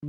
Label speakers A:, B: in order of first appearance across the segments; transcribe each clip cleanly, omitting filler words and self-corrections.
A: Hi,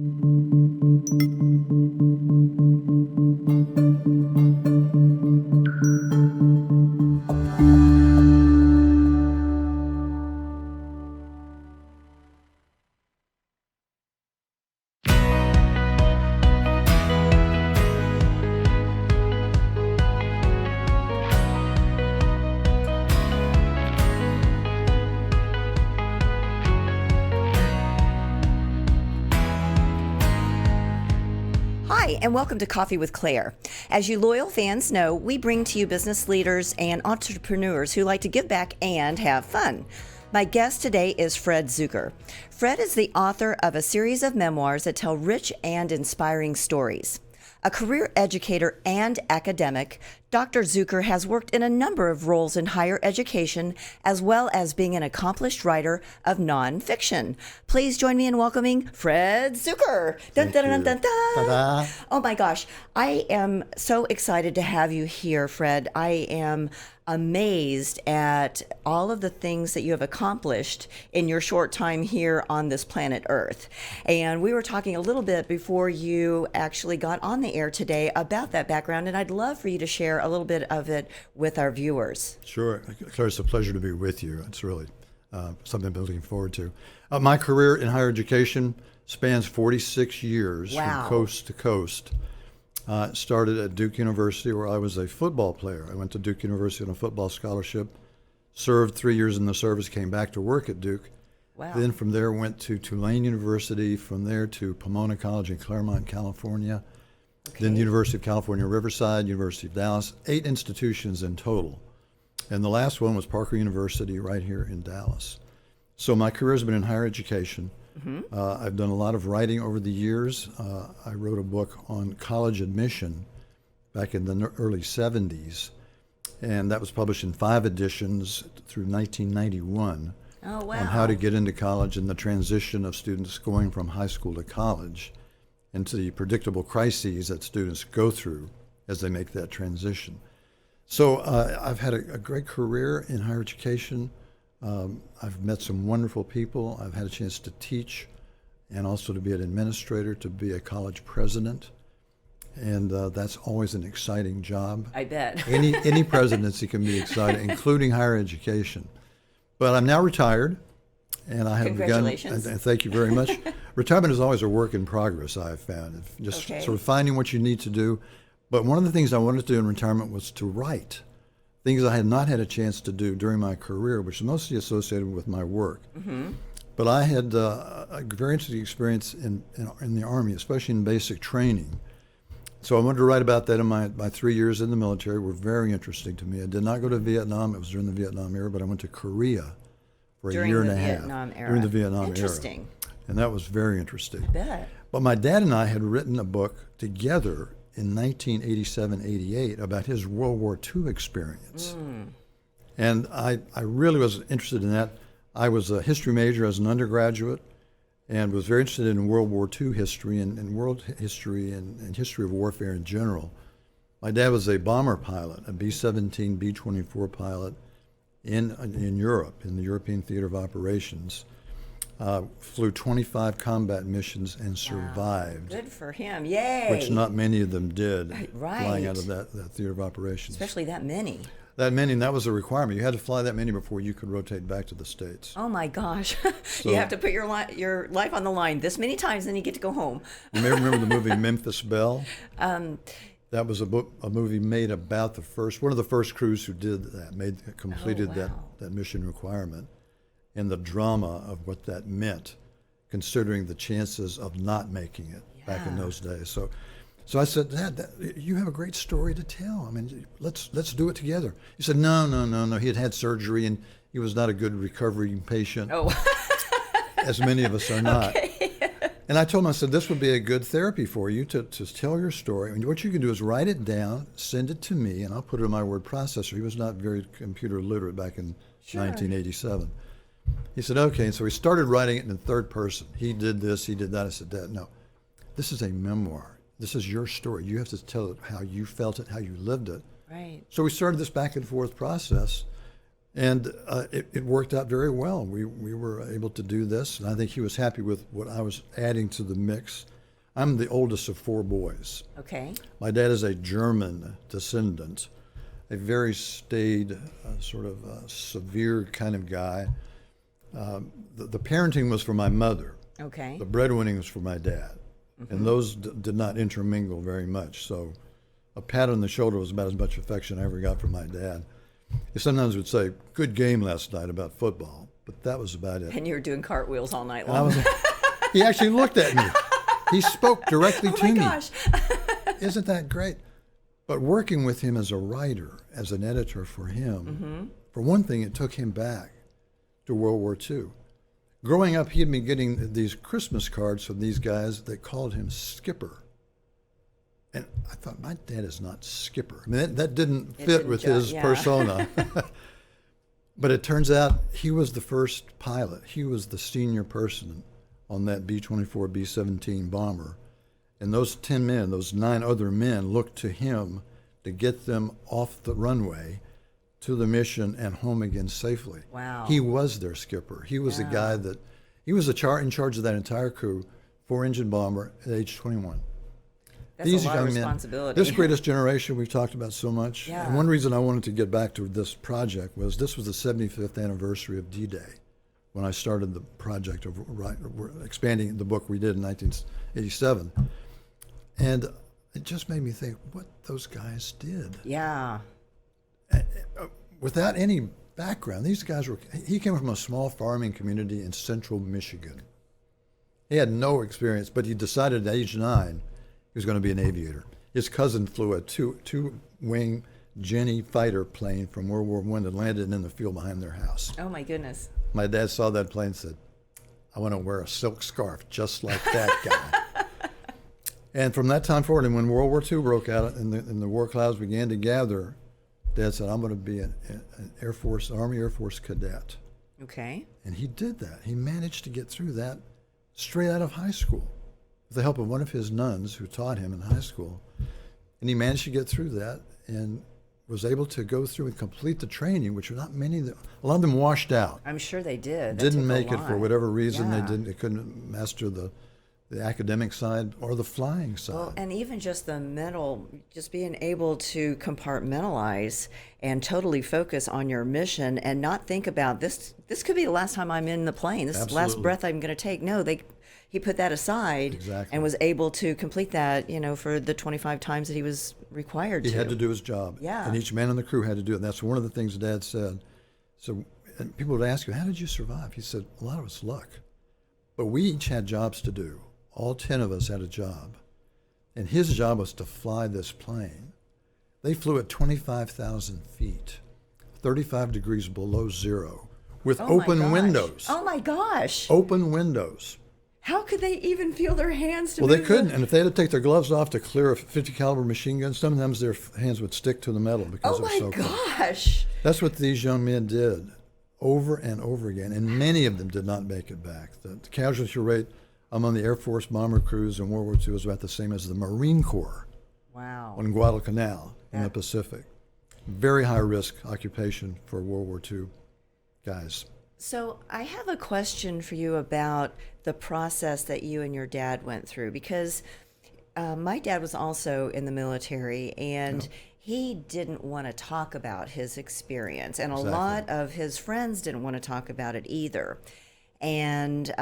A: and welcome to Coffee with Claire. As you loyal fans know, we bring to you business leaders and entrepreneurs who like to give back and have fun. My guest today is Fred Zuker. Fred is the author of a series of memoirs that tell rich and inspiring stories. A career educator and academic, Dr. Zuker has worked in a number of roles in higher education, as well as being an accomplished writer of nonfiction. Please join me in welcoming Fred Zuker. Dun, dun, dun, dun, dun.
B: Ta-da.
A: Oh my gosh, I am so excited to have you here, Fred. I am amazed at all of the things that you have accomplished in your short time here on this planet Earth. And we were talking a little bit before you actually got on the air today about that background, and I'd love for you to share a little bit of it with our viewers.
B: Sure. Claire, it's a pleasure to be with you. It's really something I've been looking forward to. My career in higher education spans 46 years from coast to coast. Started at Duke University, where I was a football player. I went to Duke University on a football scholarship, served 3 years in the service, came back to work at Duke.
A: Wow.
B: Then from there went to Tulane University, from there to Pomona College in Claremont, California. Okay. Then the University of California, Riverside, University of Dallas, 8 institutions in total. And the last one was Parker University right here in Dallas. So my career has been in higher education. Mm-hmm. I've done a lot of writing over the years. I wrote a book on college admission back in the early 70s, and that was published in 5 editions through 1991.
A: Oh, wow.
B: On how to get into college and the transition of students going from high school to college, and to the predictable crises that students go through as they make that transition. So I've had a great career in higher education. I've met some wonderful people. I've had a chance to teach and also to be an administrator, to be a college president. And that's always an exciting job.
A: I bet.
B: Any presidency can be exciting, including higher education. But I'm now retired, and I have
A: Congratulations.
B: begun, and thank you very much. Retirement is always a work in progress, I have found. Just sort of finding what you need to do. But one of the things I wanted to do in retirement was to write. Things I had not had a chance to do during my career, which is mostly associated with my work. Mm-hmm. But I had a very interesting experience in the Army, especially in basic training. So I wanted to write about that in my 3 years in the military were very interesting to me. I did not go to Vietnam. It was during the Vietnam era, but I went to Korea for a year and a half. During the Vietnam era.
A: Interesting.
B: And that was very interesting.
A: I bet.
B: But my dad and I had written a book together in 1987-88 about his World War II experience. And I really was interested in that. I was a history major as an undergraduate and was very interested in World War II history and world history and history of warfare in general. My dad was a bomber pilot, a B-17, B-24 pilot in Europe, in the European Theater of Operations. Flew 25 combat missions and survived.
A: Good for him. Yay.
B: Which not many of them did,
A: right.
B: Flying out of that theater of operations.
A: Especially that many.
B: That many, and that was a requirement. You had to fly that many before you could rotate back to the States.
A: Oh my gosh.
B: So,
A: you have to put your life on the line this many times, then you get to go home.
B: You may remember the movie Memphis Belle? That was a movie made about one of the first crews who did that, completed that mission requirement. And the drama of what that meant, considering the chances of not making it back in those days. So I said, Dad, you have a great story to tell. I mean, let's do it together. He said, no. He had surgery, and he was not a good recovering patient, as many of us are not. Okay. And I told him, I said, this would be a good therapy for you to tell your story. And what you can do is write it down, send it to me, and I'll put it in my word processor. He was not very computer literate back in 1987. He said, okay. And so he started writing it in third person. He did this, he did that. I said, Dad, no, this is a memoir. This is your story. You have to tell it how you felt it, how you lived it.
A: Right.
B: So we started this back and forth process. And it worked out very well. We were able to do this, and I think he was happy with what I was adding to the mix. I'm the oldest of 4 boys.
A: Okay.
B: My dad is a German descendant, a very staid, severe kind of guy. The parenting was for my mother.
A: Okay.
B: The breadwinning was for my dad. Mm-hmm. And those did not intermingle very much. So a pat on the shoulder was about as much affection I ever got from my dad. He sometimes would say, "Good game last night," about football, but that was about it.
A: And you were doing cartwheels all night long.
B: He actually looked at me. He spoke directly to me.
A: Oh my gosh.
B: Isn't that great? But working with him as a writer, as an editor for him, for one thing, it took him back to World War II. Growing up, he'd been getting these Christmas cards from these guys that called him Skipper. And I thought, my dad is not Skipper. I mean, that didn't fit with his persona. But it turns out he was the first pilot. He was the senior person on that B-24, B-17 bomber. And those 10 men, those 9 other men, looked to him to get them off the runway to the mission and home again safely.
A: Wow.
B: He was their skipper. He was the guy he was in charge of that entire crew, 4-engine bomber at age 21.
A: That's a lot of responsibility.
B: This greatest generation we've talked about so much.
A: Yeah.
B: And one reason I wanted to get back to this project was this was the 75th anniversary of D-Day when I started the project of expanding the book we did in 1987. And it just made me think what those guys did.
A: Yeah.
B: Without any background, these guys he came from a small farming community in central Michigan. He had no experience, but he decided at age 9 he was going to be an aviator. His cousin flew a two-wing Jenny fighter plane from World War I that landed in the field behind their house.
A: Oh, my goodness.
B: My dad saw that plane and said, "I want to wear a silk scarf just like that guy." And from that time forward, and when World War II broke out and the war clouds began to gather, Dad said, "I'm going to be an Army Air Force cadet."
A: Okay.
B: And he did that. He managed to get through that straight out of high school with the help of one of his nuns who taught him in high school. And he managed to get through that and was able to go through and complete the training, which were not many. A lot of them washed out.
A: I'm sure they did.
B: Didn't make it for whatever reason. Yeah. They couldn't master the academic side or the flying side.
A: Well, and even just the mental, just being able to compartmentalize and totally focus on your mission and not think about this could be the last time I'm in the plane. This is the last breath I'm going to take. No, he put that aside and was able to complete that, for the 25 times that he was required to.
B: He had to do his job.
A: Yeah.
B: And each man in the crew had to do it. And that's one of the things Dad said. So and people would ask him, "How did you survive?" He said, "A lot of it's luck. But we each had jobs to do. All 10 of us had a job. And his job was to fly this plane. They flew at 25,000 feet, 35 degrees below zero, with open windows.
A: Oh, my gosh.
B: Open windows.
A: How could they even feel their hands to
B: move? Well, they couldn't. And if they had to take their gloves off to clear a 50 caliber machine gun, sometimes their hands would stick to the metal because it was so cold.
A: Oh, my gosh.
B: That's what these young men did over and over again. And many of them did not make it back. The casualty rate among the Air Force bomber crews in World War II was about the same as the Marine Corps.
A: Wow.
B: On Guadalcanal in the Pacific. Very high risk occupation for World War II guys.
A: So I have a question for you about the process that you and your dad went through, because my dad was also in the military, and he didn't want to talk about his experience, and a lot of his friends didn't want to talk about it either. And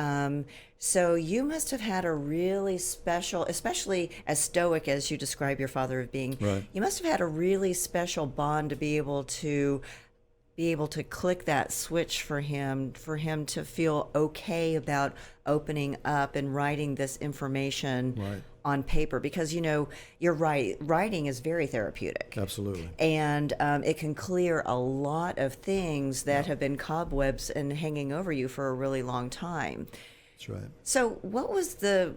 A: so you must have had a really special, especially as stoic as you describe your father as being, you must have had a really special bond to be able to click that switch for him to feel okay about opening up and writing this information on paper, because you're right, writing is very therapeutic.
B: Absolutely.
A: And it can clear a lot of things that have been cobwebs and hanging over you for a really long time.
B: That's right.
A: So what was the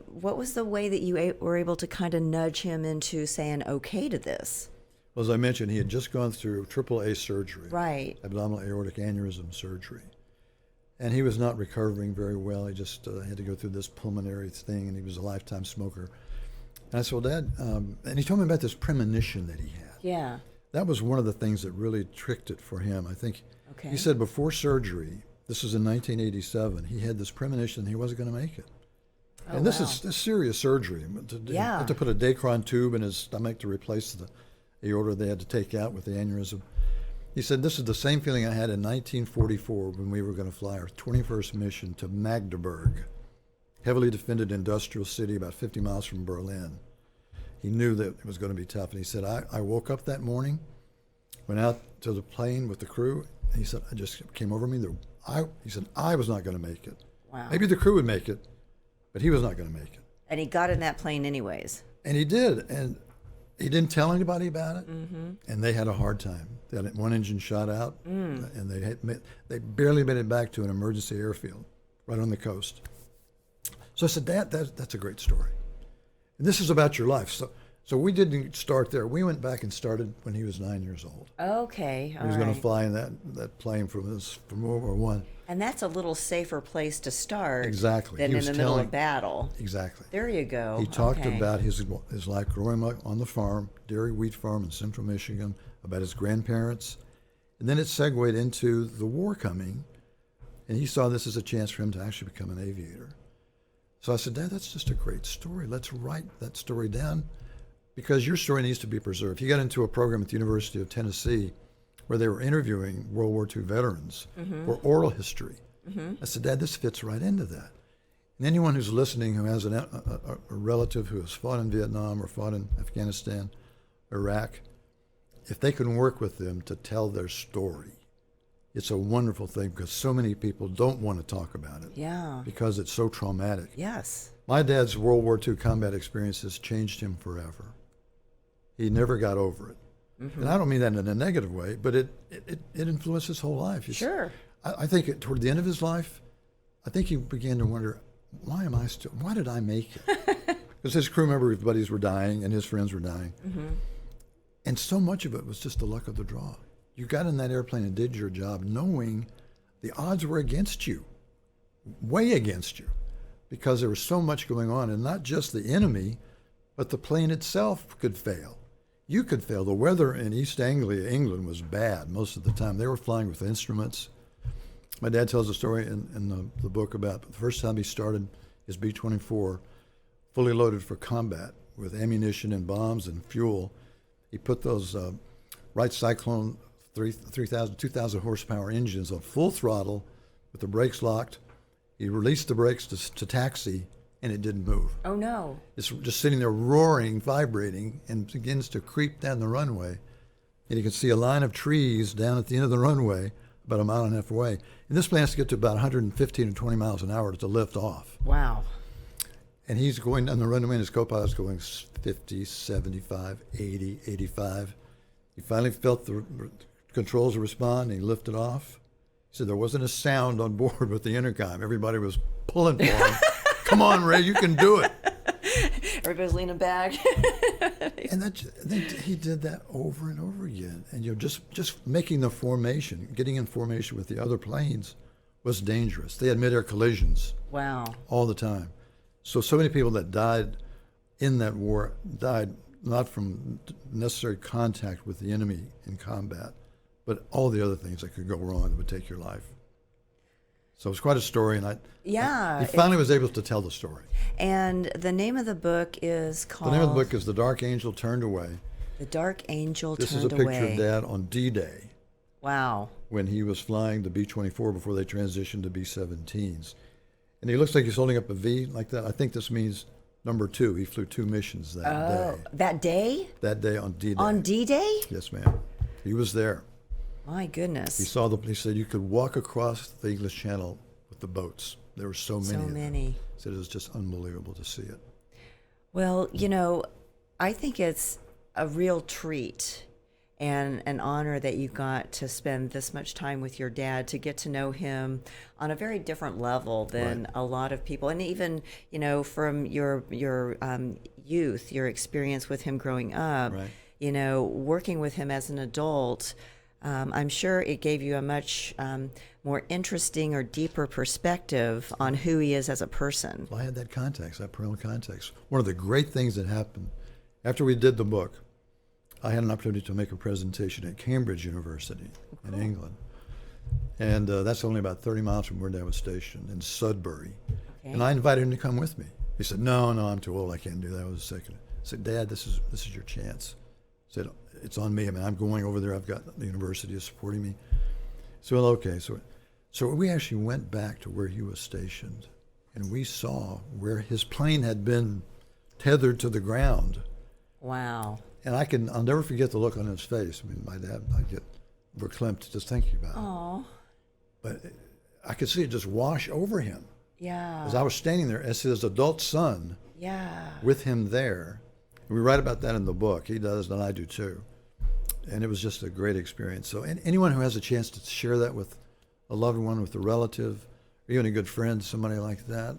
A: way that you were able to kind of nudge him into saying okay to this?
B: Well, as I mentioned, he had just gone through AAA surgery.
A: Right.
B: Abdominal aortic aneurysm surgery. And he was not recovering very well. He just had to go through this pulmonary thing, and he was a lifetime smoker. And I said, "Well, Dad," and he told me about this premonition that he had.
A: Yeah.
B: that was one of the things that really tricked it for him. I think
A: Okay.
B: he said before surgery, this was in 1987, he had this premonition he wasn't going to make it.
A: Oh,
B: And this
A: wow.
B: is serious surgery.
A: Yeah.
B: Had to put a Dacron tube in his stomach to replace the aorta they had to take out with the aneurysm. He said, this is the same feeling I had in 1944 when we were going to fly our 21st mission to Magdeburg, heavily defended industrial city about 50 miles from Berlin. He knew that it was going to be tough. And he said, I woke up that morning, went out to the plane with the crew, and he said, I just came over me. He said, I was not going to make it.
A: Wow.
B: Maybe the crew would make it, but he was not going to make it.
A: And he got in that plane anyways.
B: And he did. And he didn't tell anybody about it. Mm-hmm. And they had a hard time. They had one engine shot out, and they barely made it back to an emergency airfield right on the coast. So I said, Dad, that's a great story. And this is about your life. So we didn't start there. We went back and started when he was 9 years old.
A: Okay,
B: He was going to fly in that plane from World War One.
A: And that's a little safer place to start
B: Exactly.
A: than
B: He
A: in
B: was
A: the middle
B: telling-
A: of battle.
B: Exactly.
A: There you go.
B: He talked
A: Okay.
B: about his life growing up on the farm, dairy wheat farm in central Michigan, about his grandparents. And then it segued into the war coming, and he saw this as a chance for him to actually become an aviator. So I said, Dad, that's just a great story. Let's write that story down because your story needs to be preserved. He got into a program at the University of Tennessee where they were interviewing World War II veterans for oral history. I said, Dad, this fits right into that. And anyone who's listening who has a relative who has fought in Vietnam or fought in Afghanistan, Iraq, if they can work with them to tell their story, it's a wonderful thing because so many people don't want to talk about it
A: Yeah.
B: because it's so traumatic.
A: Yes.
B: My dad's World War II combat experiences changed him forever. He never got over it. And I don't mean that in a negative way, but it influenced his whole life.
A: Sure.
B: I think toward the end of his life, I think he began to wonder, why did I make it? Because his crew member buddies were dying and his friends were dying. And so much of it was just the luck of the draw. You got in that airplane and did your job knowing the odds were against you, way against you, because there was so much going on, and not just the enemy, but the plane itself could fail. You could fail. The weather in East Anglia, England, was bad most of the time. They were flying with instruments. My dad tells a story in the book about the first time he started his B-24, fully loaded for combat with ammunition and bombs and fuel. He put those Wright Cyclone 2,000 horsepower engines on full throttle with the brakes locked. He released the brakes to taxi, and it didn't move.
A: Oh, no.
B: It's just sitting there roaring, vibrating, and begins to creep down the runway. And you can see a line of trees down at the end of the runway, about a mile and a half away. And this plane has to get to about 115 or 20 miles an hour to lift off.
A: Wow.
B: And he's going down the runway, and his co-pilot's going 50, 75, 80, 85. He finally felt the controls respond, and he lifted off. He said there wasn't a sound on board with the intercom. Everybody was pulling for him. Come on, Ray, you can do it.
A: Everybody's leaning back.
B: And he did that over and over again. And just making the formation, getting in formation with the other planes was dangerous. They had mid-air collisions
A: Wow.
B: all the time. So many people that died in that war died not from necessary contact with the enemy in combat, but all the other things that could go wrong that would take your life. So it was quite a story, and he finally was able to tell the story.
A: And the name of the book is called...
B: The name of the book is The Dark Angel Turned Away.
A: The Dark Angel
B: This
A: Turned
B: is a picture
A: Away.
B: of Dad on D-Day
A: Wow.
B: when he was flying the B-24 before they transitioned to B-17s. And he looks like he's holding up a V like that. I think this means number 2. He flew 2 missions that day.
A: That day?
B: That day on D-Day.
A: On D-Day?
B: Yes, ma'am. He was there.
A: My goodness.
B: He said you could walk across the English Channel with the boats. There were so many.
A: So
B: of them.
A: many.
B: He said it was just unbelievable to see it.
A: Well, I think it's a real treat and an honor that you got to spend this much time with your dad, to get to know him on a very different level than
B: Right.
A: a lot of people. And even, from your youth, your experience with him growing up,
B: Right.
A: Working with him as an adult, I'm sure it gave you a much more interesting or deeper perspective on who he is as a person.
B: Well, I had that context, that parental context. One of the great things that happened after we did the book, I had an opportunity to make a presentation at Cambridge University in England. And that's only about 30 miles from where Dad was stationed in Sudbury. Okay. And I invited him to come with me. He said, no, I'm too old. I can't do that. I was sick. I said, Dad, this is your chance. I said, it's on me. I mean, I'm going over there. I've got the university is supporting me. So, well, okay. So we actually went back to where he was stationed, and we saw where his plane had been tethered to the ground.
A: Wow.
B: And I'll never forget the look on his face. I mean, my dad, I get verklempt just thinking about it.
A: Oh.
B: But I could see it just wash over him.
A: Yeah.
B: As I was standing there as his adult son.
A: Yeah.
B: With him there. And we write about that in the book. He does, and I do too. And it was just a great experience. So anyone who has a chance to share that with a loved one, with a relative, or even a good friend, somebody like that,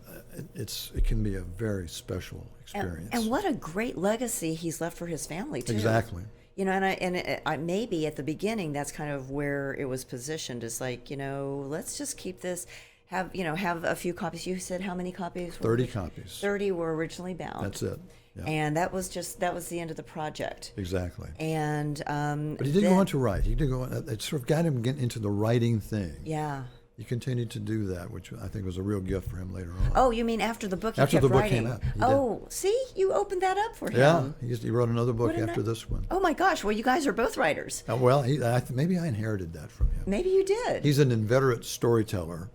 B: it can be a very special experience.
A: And what a great legacy he's left for his family too.
B: Exactly.
A: You know, and I maybe at the beginning that's kind of where it was positioned. It's like, let's just keep this, have a few copies. You said how many copies?
B: 30 copies.
A: 30 were originally bound.
B: That's it. Yeah.
A: And that was the end of the project.
B: Exactly.
A: And
B: but he did go on to write. He did go on. It sort of got him getting into the writing thing.
A: Yeah.
B: He continued to do that, which I think was a real gift for him later on.
A: Oh, you mean after the book?
B: After
A: he kept
B: the book
A: writing.
B: came out.
A: Oh, see, you opened that up for him.
B: Yeah, he wrote another book after this one.
A: Oh my gosh! Well, you guys are both writers.
B: Well, maybe I inherited that from him.
A: Maybe you did.
B: He's an inveterate storyteller.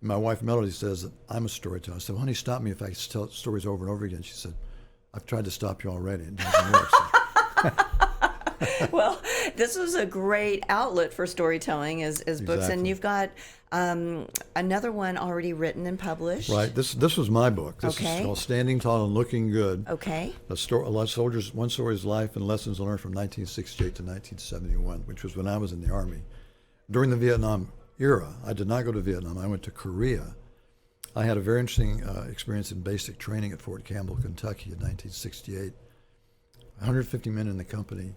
B: My wife Melody says that I'm a storyteller. I said, "Honey, stop me if I tell stories over and over again." She said, "I've tried to stop you already. It doesn't work." So.
A: Well, this was a great outlet for storytelling as books, and you've got another one already written and published.
B: Right. This was my book. This is called Standing Tall and Looking Good.
A: Okay.
B: A soldier's one story's life and lessons learned from 1968 to 1971, which was when I was in the Army. During the Vietnam era, I did not go to Vietnam. I went to Korea. I had a very interesting experience in basic training at Fort Campbell, Kentucky in 1968. 150 men in the company.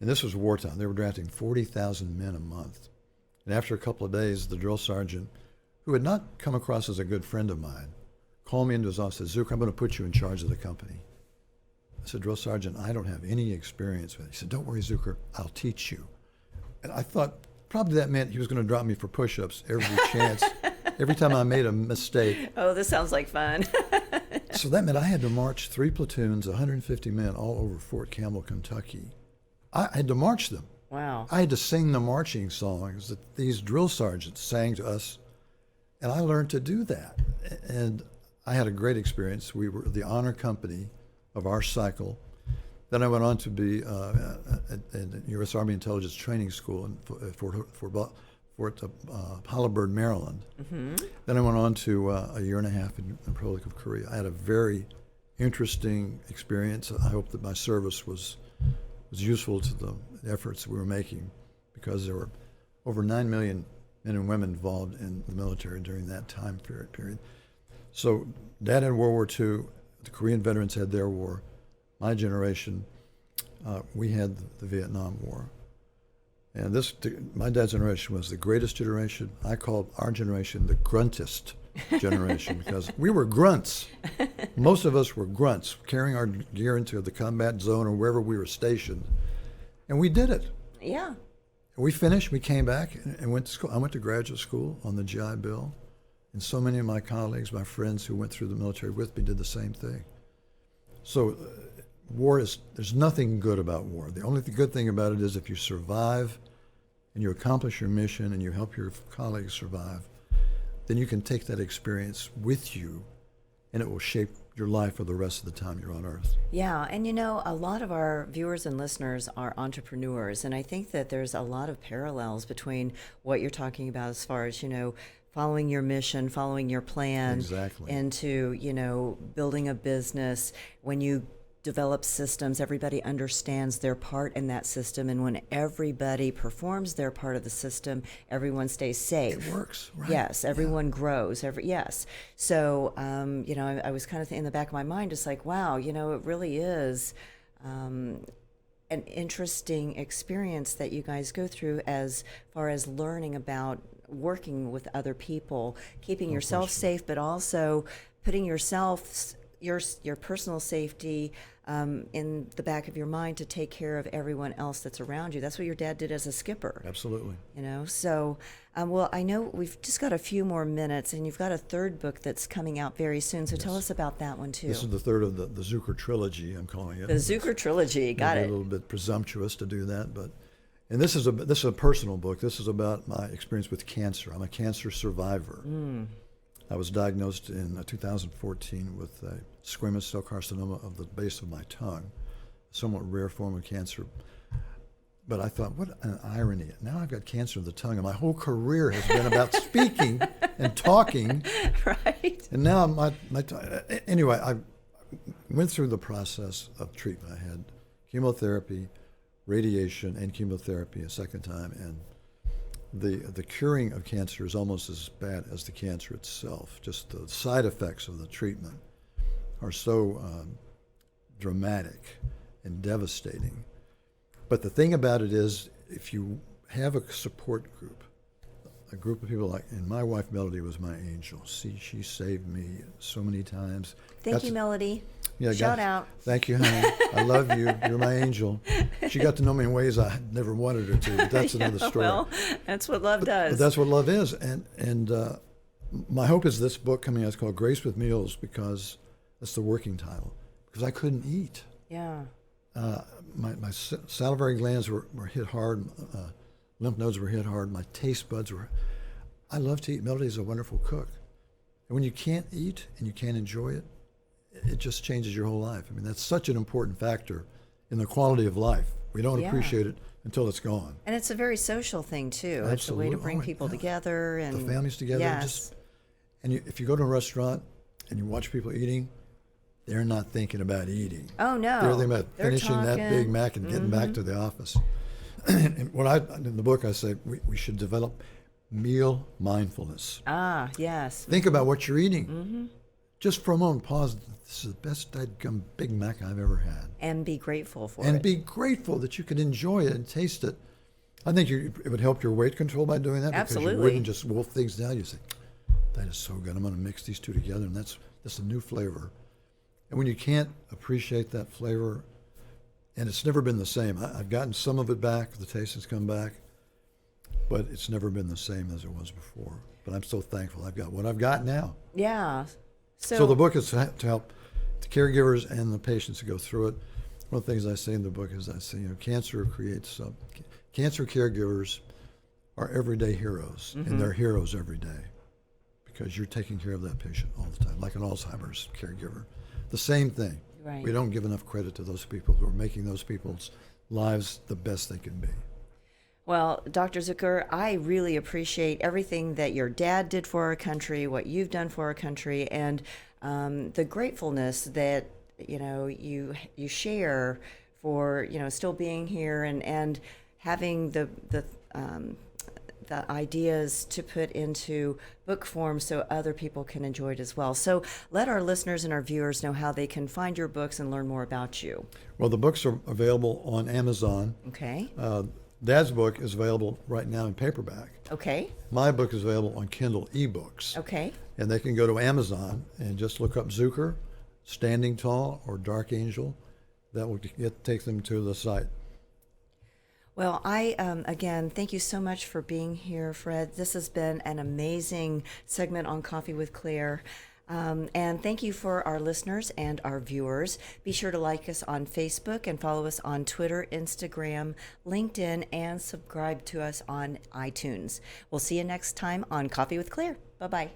B: And this was wartime. They were drafting 40,000 men a month. And after a couple of days, the drill sergeant, who had not come across as a good friend of mine, called me into his office and said, Zuker, I'm going to put you in charge of the company. I said, Drill Sergeant, I don't have any experience with it. He said, don't worry, Zuker, I'll teach you. And I thought probably that meant he was going to drop me for push-ups every chance, every time I made a mistake.
A: Oh, this sounds like fun.
B: So that meant I had to march 3 platoons, 150 men all over Fort Campbell, Kentucky. I had to march them.
A: Wow.
B: I had to sing the marching songs that these drill sergeants sang to us, and I learned to do that. And I had a great experience. We were the honor company of our cycle. Then I went on to be at the U.S. Army Intelligence Training School in Fort Holabird, Maryland. Mm-hmm. Then I went on to a year and a half in the Republic of Korea. I had a very interesting experience. I hope that my service was useful to the efforts we were making, because there were over 9 million men and women involved in the military during that time period. So Dad had World War II, the Korean veterans had their war. My generation, we had the Vietnam War. And my dad's generation was the greatest generation. I called our generation the gruntest generation because we were grunts. Most of us were grunts, carrying our gear into the combat zone or wherever we were stationed. And we did it.
A: Yeah.
B: We finished, we came back and went to school. I went to graduate school on the GI Bill. And so many of my colleagues, my friends who went through the military with me did the same thing. So there's nothing good about war. The only good thing about it is if you survive and you accomplish your mission and you help your colleagues survive, then you can take that experience with you and it will shape your life for the rest of the time you're on Earth.
A: Yeah, and a lot of our viewers and listeners are entrepreneurs, and I think that there's a lot of parallels between what you're talking about as far as, following your mission, following your plan,
B: exactly,
A: into, building a business. When you develop systems, everybody understands their part in that system, and when everybody performs their part of the system, everyone stays safe.
B: It works, right?
A: Yes, everyone grows. Yes. So, I was kind of in the back of my mind, just like, wow, it really is an interesting experience that you guys go through as far as learning about working with other people, keeping yourself safe, but also putting yourself your personal safety in the back of your mind to take care of everyone else that's around you. That's what your dad did as a skipper.
B: Absolutely.
A: So, well, I know we've just got a few more minutes, and you've got a third book that's coming out very soon. So tell us about that one, too.
B: This is the third of the Zuker trilogy, I'm calling it.
A: The Zuker trilogy, got it.
B: A little bit presumptuous to do that, and this is a personal book. This is about my experience with cancer. I'm a cancer survivor. I was diagnosed in 2014 with a squamous cell carcinoma of the base of my tongue, a somewhat rare form of cancer. But I thought, what an irony. Now I've got cancer of the tongue, and my whole career has been about speaking and talking.
A: Right.
B: And now anyway, I went through the process of treatment. I had chemotherapy, radiation, and chemotherapy a second time, and the curing of cancer is almost as bad as the cancer itself. Just the side effects of the treatment are so dramatic and devastating. But the thing about it is, if you have a support group, a group of people and my wife Melody was my angel. She saved me so many times.
A: Thank you, Melody.
B: Yeah,
A: Shout out.
B: Thank you, honey. I love you. You're my angel. She got to know me in ways I never wanted her to, but that's another story.
A: Well, that's what love does.
B: But that's what love is. And my hope is this book coming out is called Grace with Meals, because that's the working title, because I couldn't eat.
A: Yeah.
B: My salivary glands were hit hard. Lymph nodes were hit hard. My taste buds were. I love to eat. Melody's a wonderful cook. And when you can't eat and you can't enjoy it, it just changes your whole life. I mean, that's such an important factor in the quality of life. We don't appreciate it until it's gone.
A: And it's a very social thing, too.
B: Absolutely.
A: It's a way to bring people together. And
B: the families together.
A: Yes.
B: If you go to a restaurant and you watch people eating, they're not thinking about eating.
A: Oh, no.
B: They're thinking about finishing that Big Mac and getting back to the office. And in the book, I say we should develop meal mindfulness.
A: Ah, yes.
B: Think about what you're eating. Just for a moment, pause. This is the best dadgum Big Mac I've ever had.
A: And be grateful for it.
B: And be grateful that you can enjoy it and taste it. I think it would help your weight control by doing that.
A: Absolutely.
B: Because you wouldn't just wolf things down. You say, that is so good. I'm going to mix these two together, and that's a new flavor. And when you can't appreciate that flavor, and it's never been the same. I've gotten some of it back. The taste has come back. But it's never been the same as it was before. But I'm so thankful I've got what I've got now.
A: Yeah.
B: So the book is to help the caregivers and the patients to go through it. One of the things I say in the book is cancer creates, cancer caregivers are everyday heroes, and they're heroes every day because you're taking care of that patient all the time, like an Alzheimer's caregiver. The same thing.
A: Right.
B: We don't give enough credit to those people who are making those people's lives the best they can be.
A: Well, Dr. Zuker, I really appreciate everything that your dad did for our country, what you've done for our country, and the gratefulness that you share for still being here and having the ideas to put into book form so other people can enjoy it as well. So let our listeners and our viewers know how they can find your books and learn more about you.
B: Well, the books are available on Amazon.
A: Okay.
B: Dad's book is available right now in paperback.
A: Okay.
B: My book is available on Kindle ebooks.
A: Okay.
B: And they can go to Amazon and just look up Zuker, Standing Tall, or Dark Angel. That will take them to the site.
A: Well, I, again, thank you so much for being here, Fred. This has been an amazing segment on Coffee with Claire. And thank you for our listeners and our viewers. Be sure to like us on Facebook and follow us on Twitter, Instagram, LinkedIn, and subscribe to us on iTunes. We'll see you next time on Coffee with Claire. Bye-bye.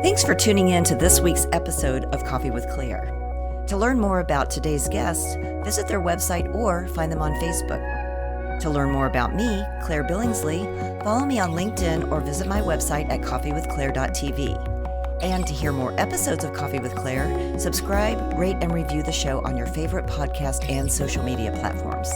A: Thanks for tuning in to this week's episode of Coffee with Claire. To learn more about today's guests, visit their website or find them on Facebook. To learn more about me, Claire Billingsley, follow me on LinkedIn or visit my website at coffeewithclaire.tv. And to hear more episodes of Coffee with Claire, subscribe, rate, and review the show on your favorite podcast and social media platforms.